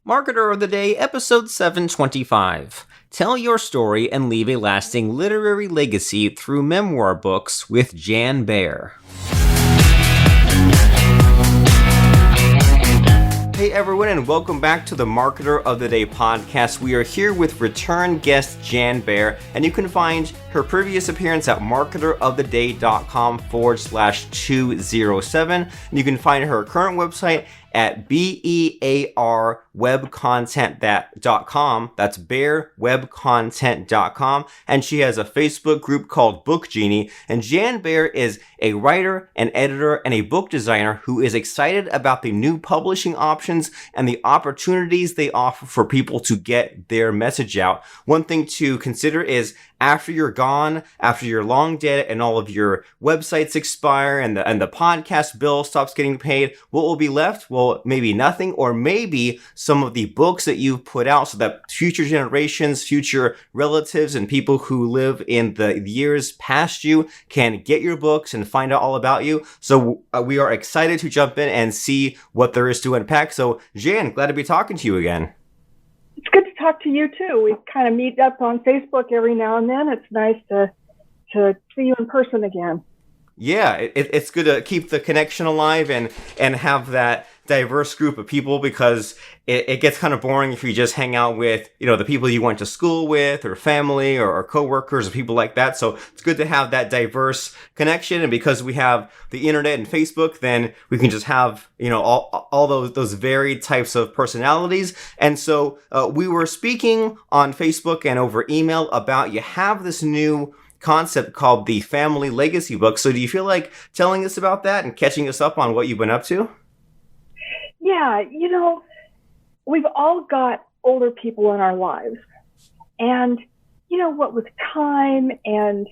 Marketer of the Day, episode 725. Tell your story and leave a lasting literary legacy through memoir books with Jan Baer. Hey everyone, and welcome back to the Marketer of the Day podcast. We are here with return guest Jan Baer, and you can find her previous appearance at marketeroftheday.com/207. And you can find her current website at bearwebcontent.com. That's bearwebcontent.com. And she has a Facebook group called Book Genie. And Jan Baer is a writer, an editor, and a book designer who is excited about the new publishing options and the opportunities they offer for people to get their message out. One thing to consider is after you're gone, after you're long dead and all of your websites expire and the podcast bill stops getting paid, what will be left? Well, maybe nothing, or maybe some of the books that you've put out so that future generations, future relatives, and people who live in the years past you can get your books and find out all about you. So we are excited to jump in and see what there is to unpack. So Jan, glad to be talking to you again. It's good to talk to you too. We kind of meet up on Facebook every now and then. It's nice to see you in person again. Yeah, it's good to keep the connection alive and have that diverse group of people, because it gets kind of boring if you just hang out with, the people you went to school with or family or coworkers or people like that. So it's good to have that diverse connection. And because we have the internet and Facebook, then we can just have, all those varied types of personalities. And so we were speaking on Facebook and over email about you have this new concept called the Family Legacy Book. So do you feel like telling us about that and catching us up on what you've been up to? Yeah, we've all got older people in our lives. And, what with time and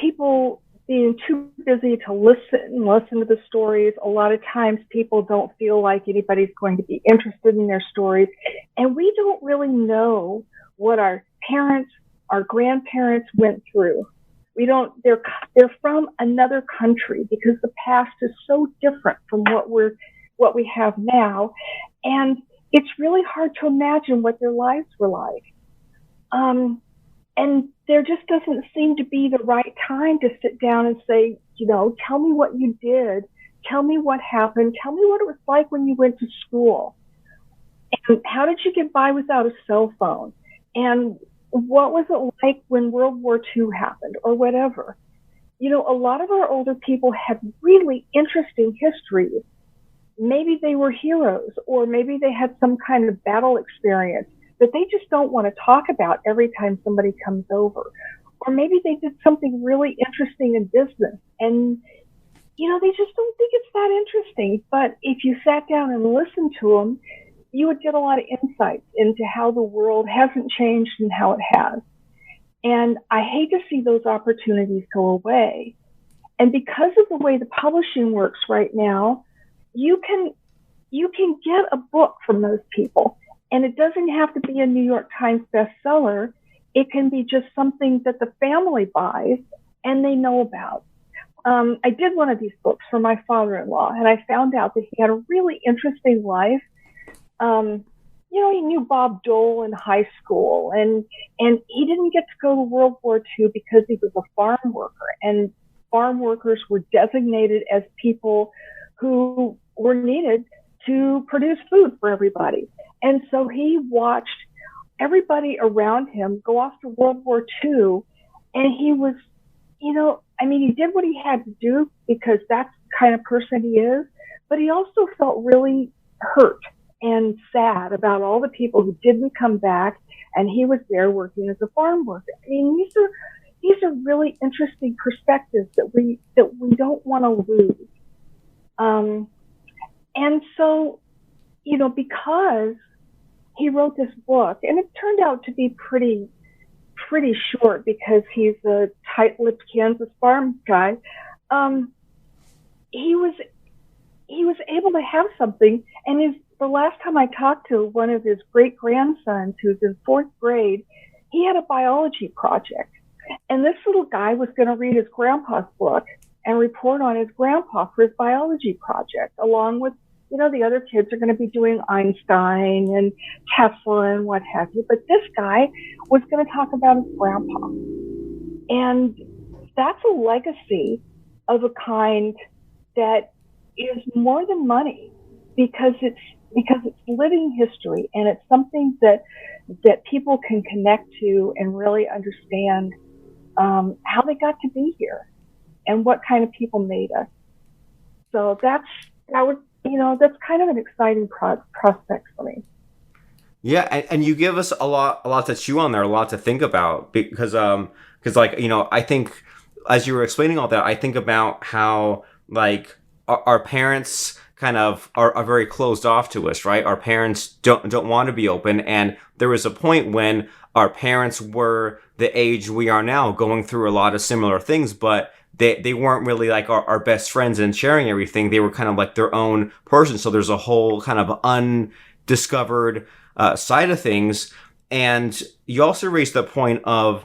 people being too busy to listen to the stories, a lot of times people don't feel like anybody's going to be interested in their stories. And we don't really know what our parents, our grandparents went through. They're from another country, because the past is so different from what we have now. And it's really hard to imagine what their lives were like. And there just doesn't seem to be the right time to sit down and say, tell me what you did. Tell me what happened. Tell me what it was like when you went to school. And how did you get by without a cell phone? And what was it like when World War II happened, or whatever? A lot of our older people had really interesting histories. Maybe they were heroes, or maybe they had some kind of battle experience that they just don't want to talk about every time somebody comes over. Or maybe they did something really interesting in business, and, they just don't think it's that interesting. But if you sat down and listened to them, you would get a lot of insights into how the world hasn't changed and how it has. And I hate to see those opportunities go away. And because of the way the publishing works right now, you can get a book from those people. And it doesn't have to be a New York Times bestseller. It can be just something that the family buys and they know about. I did one of these books for my father-in-law, and I found out that he had a really interesting life. He knew Bob Dole in high school, and he didn't get to go to World War II because he was a farm worker, and farm workers were designated as people who were needed to produce food for everybody. And so he watched everybody around him go off to World War II, and he was, he did what he had to do because that's the kind of person he is, but he also felt really hurt and sad about all the people who didn't come back, and he was there working as a farm worker. These are really interesting perspectives that we don't want to lose. And so, because he wrote this book, and it turned out to be pretty short because he's a tight-lipped Kansas farm guy, he was able to have something. And the last time I talked to one of his great-grandsons, who's in 4th grade, he had a biology project. And this little guy was going to read his grandpa's book and report on his grandpa for his biology project, along with the other kids are going to be doing Einstein and Tesla and what have you. But this guy was going to talk about his grandpa. And that's a legacy of a kind that is more than money, because it's living history, and it's something that people can connect to and really understand how they got to be here and what kind of people made us. So that's kind of an exciting prospect for me. Yeah, and you give us a lot to chew on there, a lot to think about, because like, I think as you were explaining all that, I think about how, like, our parents kind of are very closed off to us, right? Our parents don't want to be open, and there was a point when our parents were the age we are now, going through a lot of similar things, but they weren't really like our best friends and sharing everything. They were kind of like their own person. So there's a whole kind of undiscovered side of things. And you also raised the point of,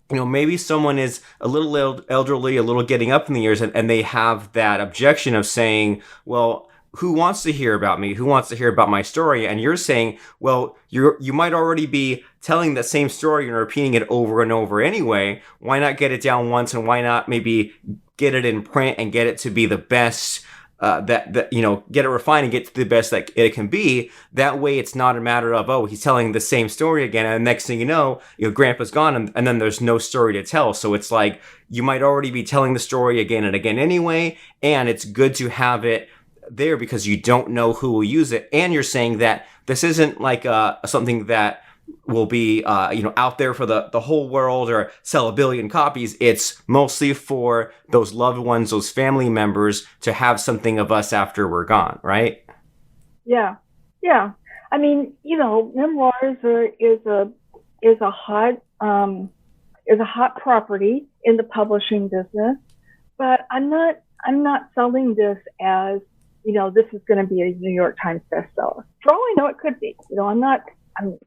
maybe someone is a little elderly, a little getting up in the years, and they have that objection of saying, well, who wants to hear about me? Who wants to hear about my story? And you're saying, well, you might already be telling the same story and repeating it over and over anyway. Why not get it down once, and why not maybe get it in print and get it to be the best that get it refined and get to the best that it can be. That way, it's not a matter of, oh, he's telling the same story again, and the next thing you know, Grandpa's gone, and then there's no story to tell. So it's like you might already be telling the story again and again anyway, and it's good to have it there because you don't know who will use it. And you're saying that this isn't like something that will be out there for the whole world or sell 1 billion copies. It's mostly for those loved ones, those family members, to have something of us after we're gone, right? Yeah. I mean, memoirs is a hot property in the publishing business, but I'm not selling this as, this is going to be a New York Times bestseller. For all I know, it could be.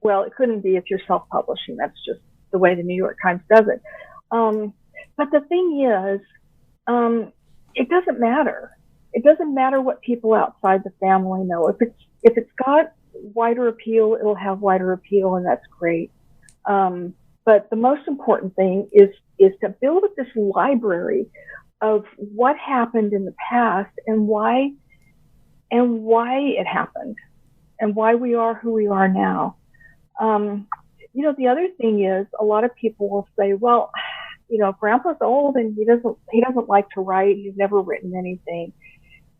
Well, it couldn't be if you're self-publishing. That's just the way the New York Times does it. But the thing is, it doesn't matter. It doesn't matter what people outside the family know. If it's got wider appeal, it'll have wider appeal, and that's great. But the most important thing is to build up this library of what happened in the past and why it happened and why we are who we are now. The other thing is, a lot of people will say, well, Grandpa's old and he doesn't like to write. He's never written anything.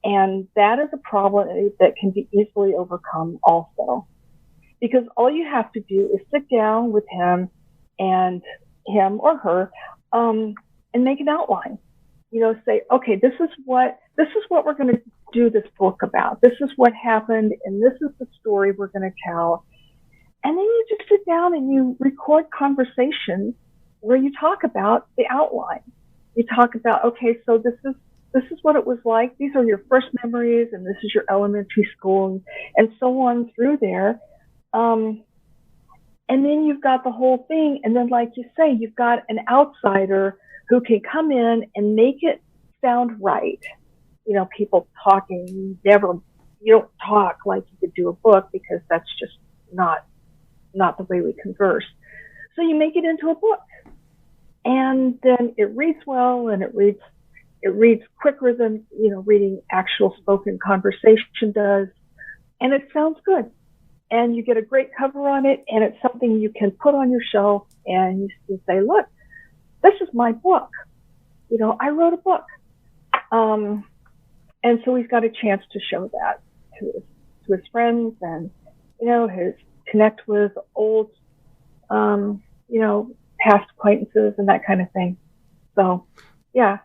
And that is a problem that can be easily overcome also. Because all you have to do is sit down with him or her, and make an outline. Say, okay, this is what we're going to do this book about. This is what happened, and this is the story we're going to tell. And then you just sit down and you record conversations where you talk about the outline. You talk about, okay, so this is what it was like. These are your first memories, and this is your elementary school, and so on through there. And then you've got the whole thing. And then, like you say, you've got an outsider who can come in and make it sound right. People talking, you don't talk like you could do a book, because that's just not the way we converse. So you make it into a book, and then it reads well, and it reads quicker than, reading actual spoken conversation does. And it sounds good. And you get a great cover on it, and it's something you can put on your shelf, and you say, look, this is my book. I wrote a book. And so he's got a chance to show that to his friends, and, his connect with old, past acquaintances and that kind of thing. So, yeah.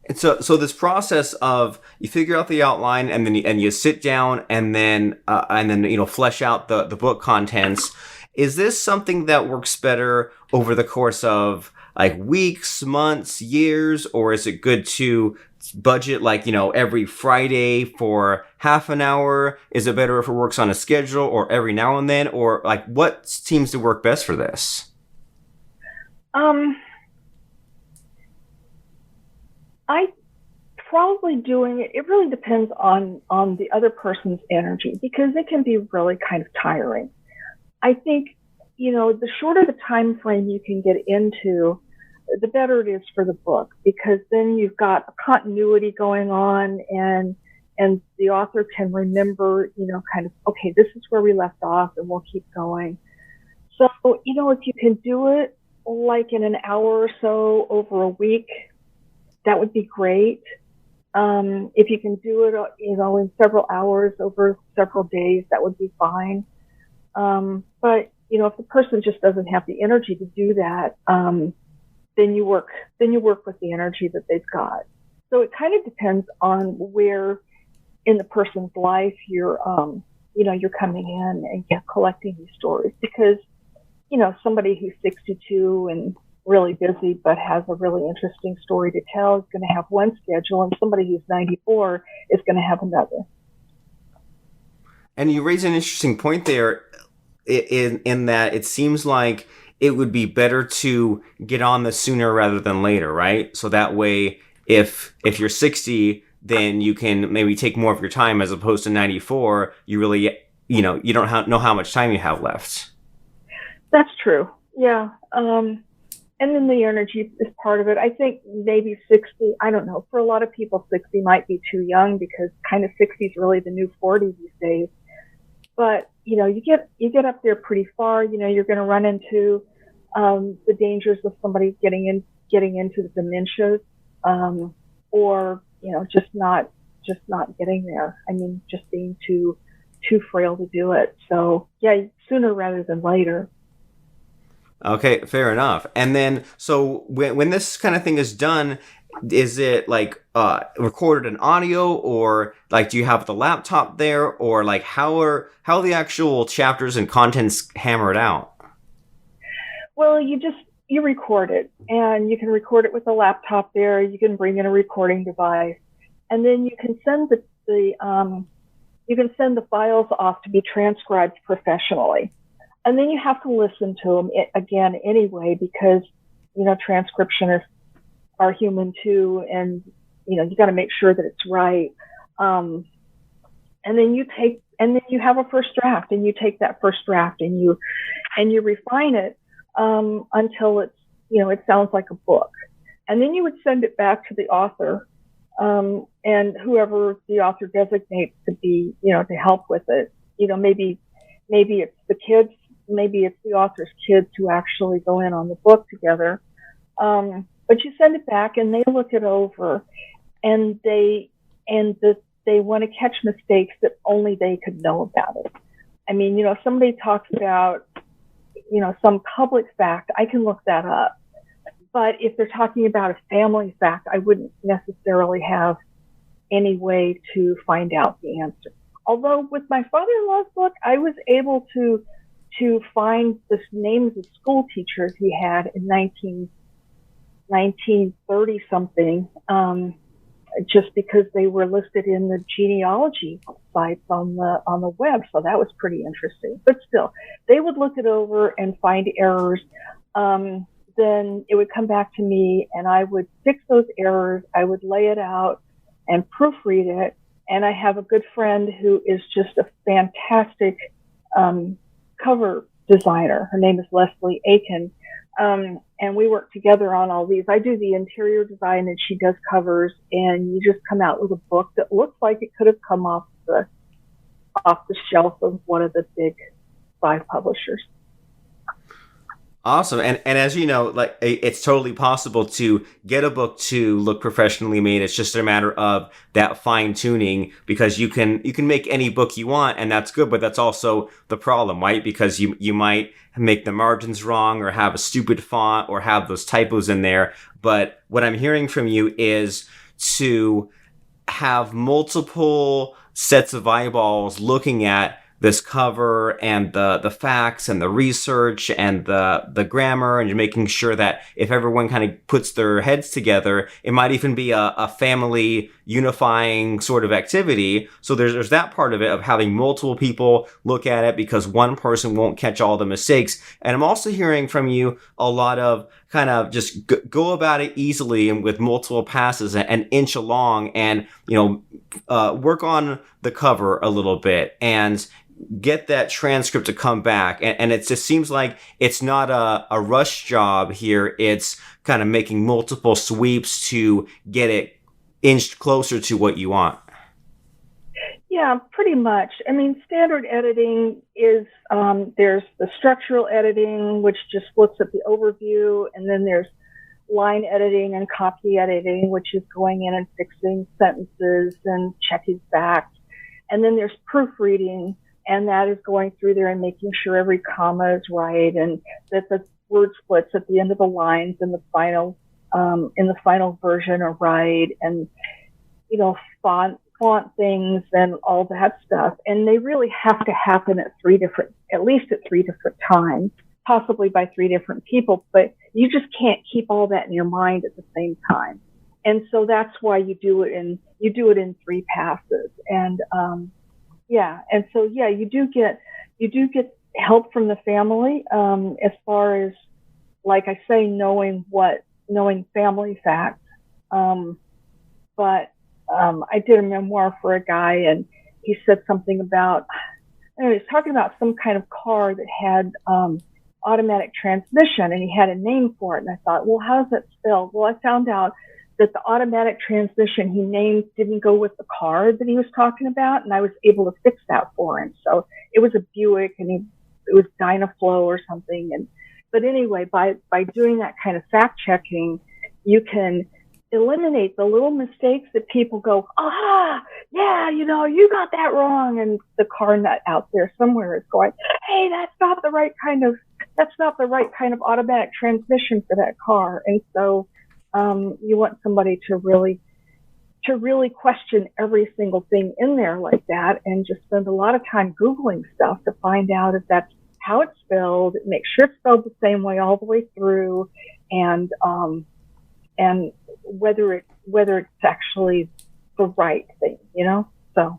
And so this process of you figure out the outline, and then you sit down and then flesh out the book contents. Is this something that works better over the course of like weeks, months, years, or is it good to budget every Friday for half an hour? Is it better if it works on a schedule, or every now and then, or like what seems to work best for this? probably doing it. It really depends on the other person's energy because it can be really kind of tiring. I think, the shorter the time frame you can get into, the better it is for the book because then you've got a continuity going on and the author can remember, kind of, okay, this is where we left off and we'll keep going. So, if you can do it like in an hour or so over a week, that would be great. If you can do it, in several hours over several days, that would be fine. But, if the person just doesn't have the energy to do that, then you work with the energy that they've got. So it kind of depends on where in the person's life you're coming in and collecting these stories because, somebody who's 62 and really busy but has a really interesting story to tell is going to have one schedule, and somebody who's 94 is going to have another. And you raise an interesting point there in that it seems like it would be better to get on this sooner rather than later, right? So that way, if you're 60, then you can maybe take more of your time as opposed to 94. You really, you don't know how much time you have left. That's true. Yeah. And then the energy is part of it. I think maybe 60, I don't know. For a lot of people, 60 might be too young because kind of 60 is really the new 40 these days. But, you get up there pretty far. You're going to run into the dangers of somebody getting into the dementias, or, just not getting there. I mean, just being too frail to do it. So yeah, sooner rather than later. Okay, fair enough. And then, so when this kind of thing is done, is it like recorded in audio, or like do you have the laptop there, or like how are the actual chapters and contents hammered out? Well, you record it, and you can record it with a laptop there. You can bring in a recording device, and then you can send the files off to be transcribed professionally. And then you have to listen to them again anyway, because, transcriptionists are human too. And, you got to make sure that it's right. And then you have a first draft, and you take that first draft and you refine it, until it's, it sounds like a book. And then you would send it back to the author, and whoever the author designates to be, to help with it. Maybe it's the kids. Maybe it's the author's kids who actually go in on the book together. But you send it back and they look it over, and they want to catch mistakes that only they could know about it. I mean, if somebody talks about, some public fact, I can look that up. But if they're talking about a family fact, I wouldn't necessarily have any way to find out the answer. Although with my father-in-law's book, I was able to find the names of school teachers he had in 1930 something, just because they were listed in the genealogy sites on the web. So that was pretty interesting. But still, they would look it over and find errors. Then it would come back to me, and I would fix those errors. I would lay it out and proofread it. And I have a good friend who is just a fantastic cover designer. Her name is Leslie Aiken. And we work together on all these. I do the interior design and she does covers, and you just come out with a book that looks like it could have come off the shelf of one of the big 5 publishers. Awesome. And as you know, like, it's totally possible to get a book to look professionally made. It's just a matter of that fine tuning, because you can make any book you want, and that's good, but that's also the problem, right? Because you might make the margins wrong, or have a stupid font, or have those typos in there. But what I'm hearing from you is to have multiple sets of eyeballs looking at this cover and the facts and the research and the grammar, and you're making sure that if everyone kind of puts their heads together, it might even be a family unifying sort of activity. So there's that part of it, of having multiple people look at it, because one person won't catch all the mistakes. And I'm also hearing from you a lot of kind of just go about it easily and with multiple passes and inch along, and work on the cover a little bit and get that transcript to come back. And it just seems like it's not a rush job here. It's kind of making multiple sweeps to get it inched closer to what you want. Yeah, pretty much. I mean, standard editing is there's the structural editing, which just looks at the overview, and then there's line editing and copy editing, which is going in and fixing sentences and checking facts. And then there's proofreading, and that is going through there and making sure every comma is right, and that the word splits at the end of the lines in the final version are right, and font things and all that stuff. And they really have to happen at least at three different times, possibly by three different people, but you just can't keep all that in your mind at the same time. And so that's why you do it in three passes. And you do get help from the family, as far as, like I say, knowing family facts. But I did a memoir for a guy, and he said something about, he was talking about some kind of car that had automatic transmission, and he had a name for it. And I thought, well, how's that spelled? Well, I found out that the automatic transmission he named didn't go with the car that he was talking about, and I was able to fix that for him. So it was a Buick, and it was Dynaflow or something. But anyway, by doing that kind of fact checking, you can eliminate the little mistakes that people go, you got that wrong, and the car nut out there somewhere is going, hey, that's not the right kind of automatic transmission for that car. And so you want somebody to really question every single thing in there like that, and just spend a lot of time Googling stuff to find out if that's how it's spelled, make sure it's spelled the same way all the way through, and whether it's actually the right thing, so.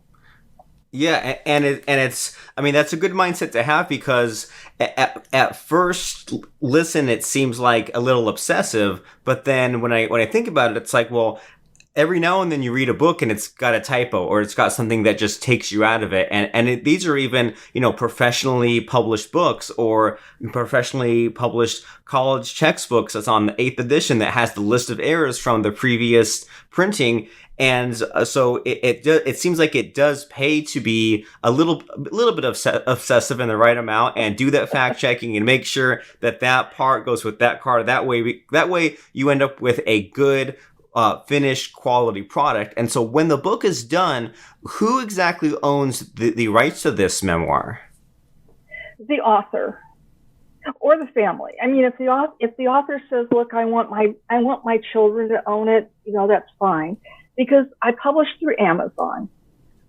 Yeah, and it's, I mean, that's a good mindset to have, because at first listen, it seems like a little obsessive, but then when I think about it, it's like, well, every now and then you read a book and it's got a typo, or it's got something that just takes you out of it. And these are even, professionally published books, or professionally published college textbooks that's on the 8th edition that has the list of errors from the previous printing. And so it seems like it does pay to be a little bit obsessive in the right amount, and do that fact checking and make sure that part goes with that car. That way you end up with a good finished quality product. And so when the book is done, who exactly owns the rights to this memoir? The author or the family. I mean, if the author says, look, I want my children to own it, that's fine. Because I publish through Amazon,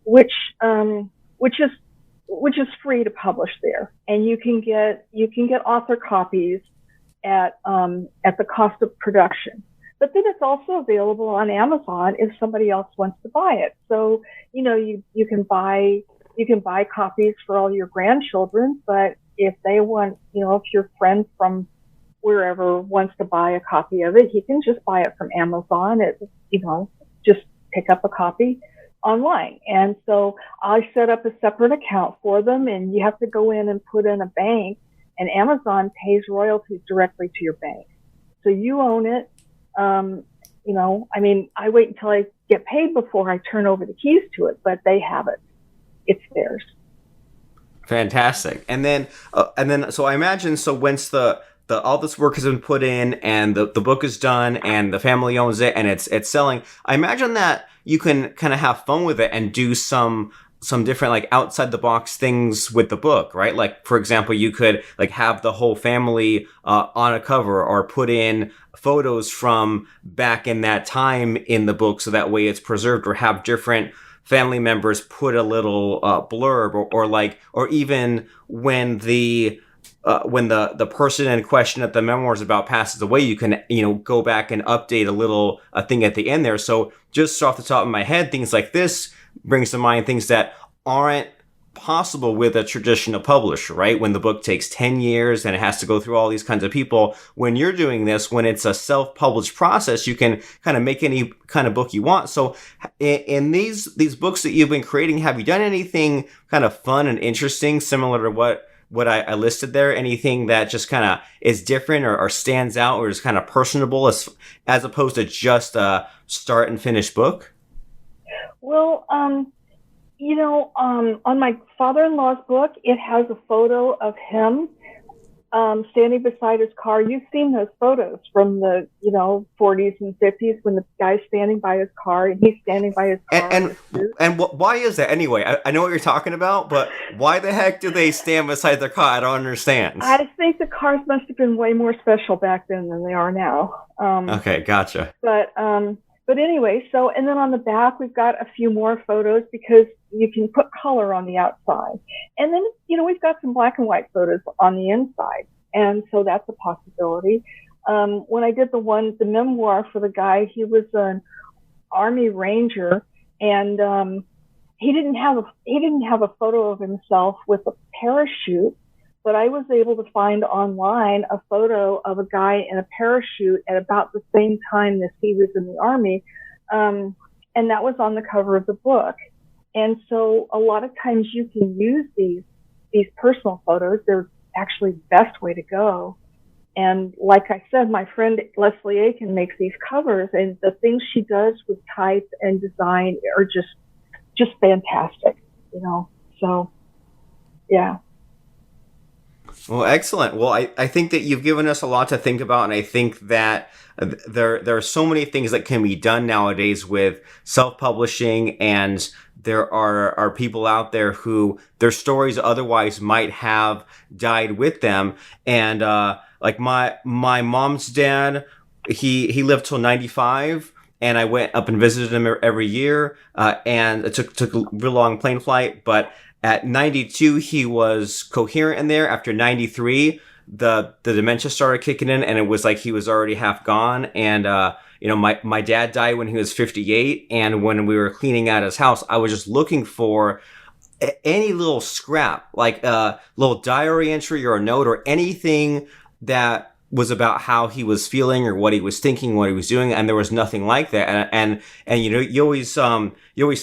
which is free to publish there, and you can get author copies at the cost of production. But then it's also available on Amazon if somebody else wants to buy it. So you can buy copies for all your grandchildren, but if they want, if your friend from wherever wants to buy a copy of it, he can just buy it from Amazon. Just pick up a copy online. And so I set up a separate account for them, and you have to go in and put in a bank, and Amazon pays royalties directly to your bank. So you own it. I wait until I get paid before I turn over the keys to it, but they have it. It's theirs. Fantastic. And then, so I imagine, so once the all this work has been put in, and the book is done, and the family owns it, and it's selling, I imagine that you can kind of have fun with it and do some different, like, outside the box things with the book, right? Like, for example, you could, like, have the whole family on a cover, or put in photos from back in that time in the book, so that way it's preserved, or have different family members put a little blurb, or even when the person in question that the memoir is about passes away, you can go back and update a little thing at the end there. So just off the top of my head, things like this brings to mind things that aren't possible with a traditional publisher, right? When the book takes 10 years and it has to go through all these kinds of people. When you're doing this, when it's a self-published process, you can kind of make any kind of book you want. So in these books that you've been creating, have you done anything kind of fun and interesting, similar to what I listed there? Anything that just kind of is different or stands out or is kind of personable as opposed to just a start and finish book? Well, on my father-in-law's book, it has a photo of him standing beside his car. You've seen those photos from the 40s and 50s when the guy's standing by his car and he's standing by his car. And why is that anyway? I know what you're talking about, but why the heck do they stand beside their car? I don't understand. I think the cars must have been way more special back then than they are now. Okay, gotcha. But anyway, and then on the back, we've got a few more photos because you can put color on the outside. And then, we've got some black and white photos on the inside. And so that's a possibility. When I did the memoir for the guy, he was an Army Ranger, and he didn't have a photo of himself with a parachute. But I was able to find online a photo of a guy in a parachute at about the same time that he was in the Army. And that was on the cover of the book. And so a lot of times you can use these personal photos. They're actually the best way to go. And like I said, my friend Leslie Aiken makes these covers, and the things she does with type and design are just fantastic, So, yeah. Well, excellent. Well, I think that you've given us a lot to think about, and I think that there are so many things that can be done nowadays with self-publishing, and there are people out there who their stories otherwise might have died with them. And like my mom's dad, he lived till 95. And I went up and visited him every year, and it took a real long plane flight, but at 92, he was coherent in there. After 93, the dementia started kicking in, and it was like he was already half gone. And, my dad died when he was 58. And when we were cleaning out his house, I was just looking for any little scrap, like a little diary entry or a note or anything that was about how he was feeling or what he was thinking, what he was doing, and there was nothing like that. And you always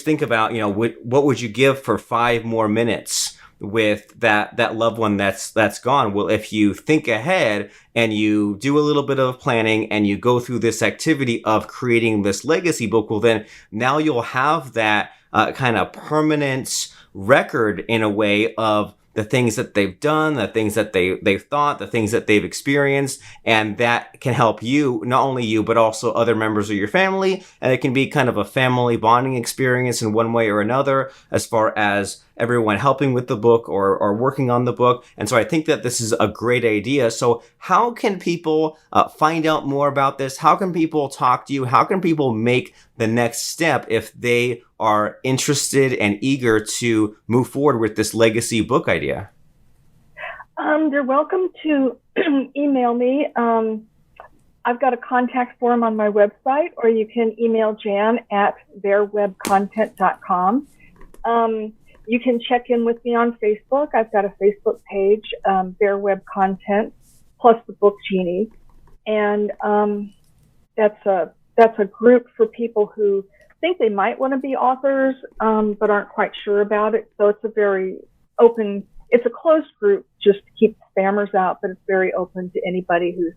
think about what would you give for 5 more minutes with that loved one that's gone. Well, if you think ahead and you do a little bit of planning and you go through this activity of creating this legacy book, well, then now you'll have that kind of permanent record in a way of the things that they've done, the things that they've thought, the things that they've experienced, and that can help you, not only you, but also other members of your family. And it can be kind of a family bonding experience in one way or another, as far as everyone helping with the book or working on the book. And so I think that this is a great idea. So how can people find out more about this? How can people talk to you? How can people make the next step if they are interested and eager to move forward with this legacy book idea? They're welcome to email me. I've got a contact form on my website, or you can email Jan at bearwebcontent.com. You can check in with me on Facebook. I've got a Facebook page, Bear Web Content, plus the Book Genie. And that's a group for people who think they might want to be authors, but aren't quite sure about it. So it's a very open, it's a closed group just to keep spammers out, but it's very open to anybody who's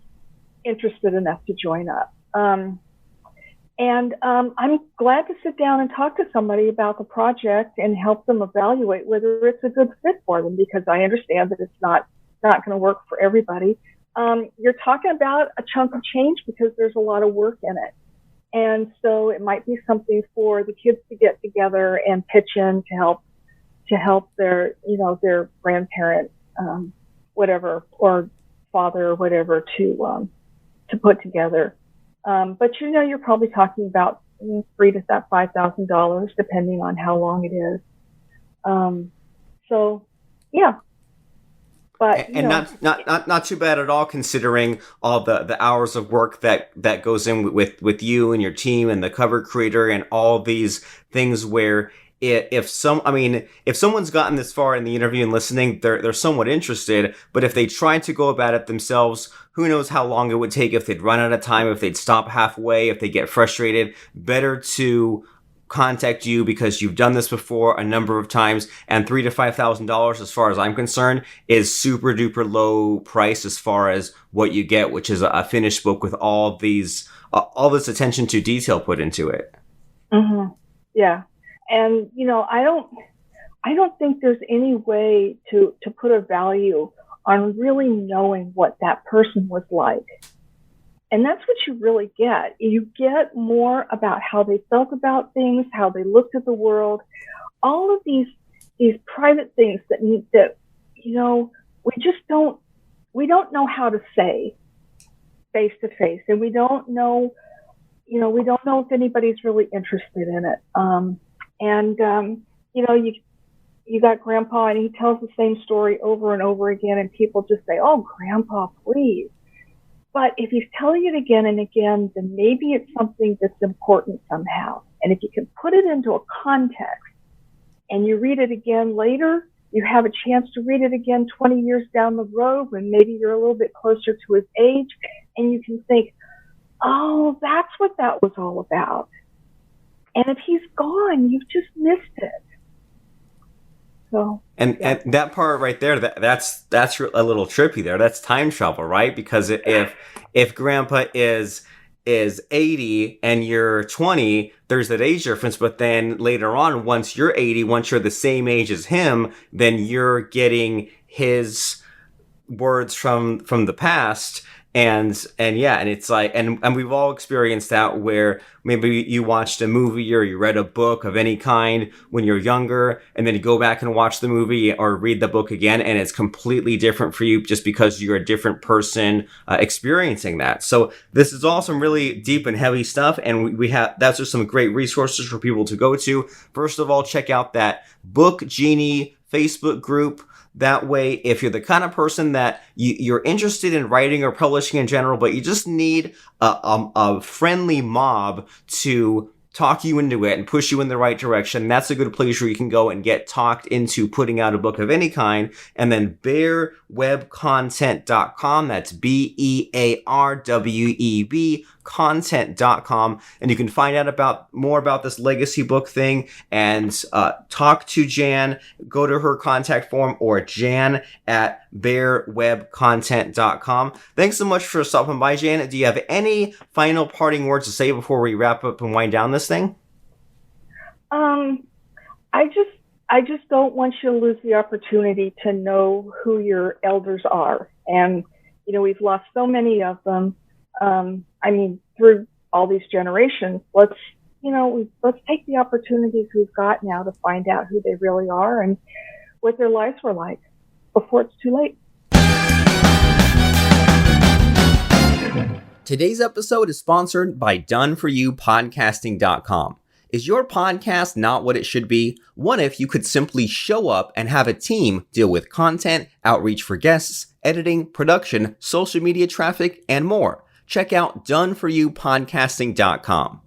interested enough to join up. And I'm glad to sit down and talk to somebody about the project and help them evaluate whether it's a good fit for them, because I understand that it's not going to work for everybody. You're talking about a chunk of change because there's a lot of work in it. And so it might be something for the kids to get together and pitch in to help their, their grandparent, whatever, or father or whatever to put together. But you're probably talking about $3,000 to $5,000, depending on how long it is. So, yeah. But and not too bad at all, considering all the hours of work that goes in with you and your team and the cover creator and all these things where if someone's gotten this far in the interview and listening, they're somewhat interested, but if they try to go about it themselves, who knows how long it would take, if they'd run out of time, if they'd stop halfway, if they get frustrated. Better to contact you because you've done this before a number of times, and $3,000 to $5,000, as far as I'm concerned, is super duper low price as far as what you get, which is a finished book with all this attention to detail put into it. Mm-hmm. Yeah, and I don't think there's any way to put a value on really knowing what that person was like. And that's what you really get. You get more about how they felt about things, how they looked at the world, all of these private things that we don't know how to say face to face, and we don't know if anybody's really interested in it. You got Grandpa, and he tells the same story over and over again, and people just say, "Oh, Grandpa, please." But if he's telling it again and again, then maybe it's something that's important somehow. And if you can put it into a context and you read it again later, you have a chance to read it again 20 years down the road when maybe you're a little bit closer to his age, and you can think, oh, that's what that was all about. And if he's gone, you've just missed it. So, and that part right there, that's a little trippy there. That's time travel, right? Because if Grandpa is 80 and you're 20, there's that age difference. But then later on, once you're 80, once you're the same age as him, then you're getting his words from the past. And it's like, and we've all experienced that, where maybe you watched a movie or you read a book of any kind when you're younger, and then you go back and watch the movie or read the book again, and it's completely different for you just because you're a different person experiencing that. So this is all some really deep and heavy stuff, and that's just some great resources for people to go to. First of all, check out that Book Genie Facebook group. That way, if you're the kind of person that you're interested in writing or publishing in general, but you just need a friendly mob to talk you into it and push you in the right direction, that's a good place where you can go and get talked into putting out a book of any kind. And then bearwebcontent.com, that's BEARWEB content.com, and you can find out more about this legacy book thing and talk to Jan. Go to her contact form, or jan@bearwebcontent.com. Thanks so much for stopping by, Jan. Do you have any final parting words to say before we wrap up and wind down this thing? I just don't want you to lose the opportunity to know who your elders are. And we've lost so many of them. Through all these generations, let's take the opportunities we've got now to find out who they really are and what their lives were like before it's too late. Today's episode is sponsored by doneforyouPodcasting.com. Is your podcast not what it should be? What if you could simply show up and have a team deal with content, outreach for guests, editing, production, social media traffic, and more? Check out doneforyouPodcasting.com.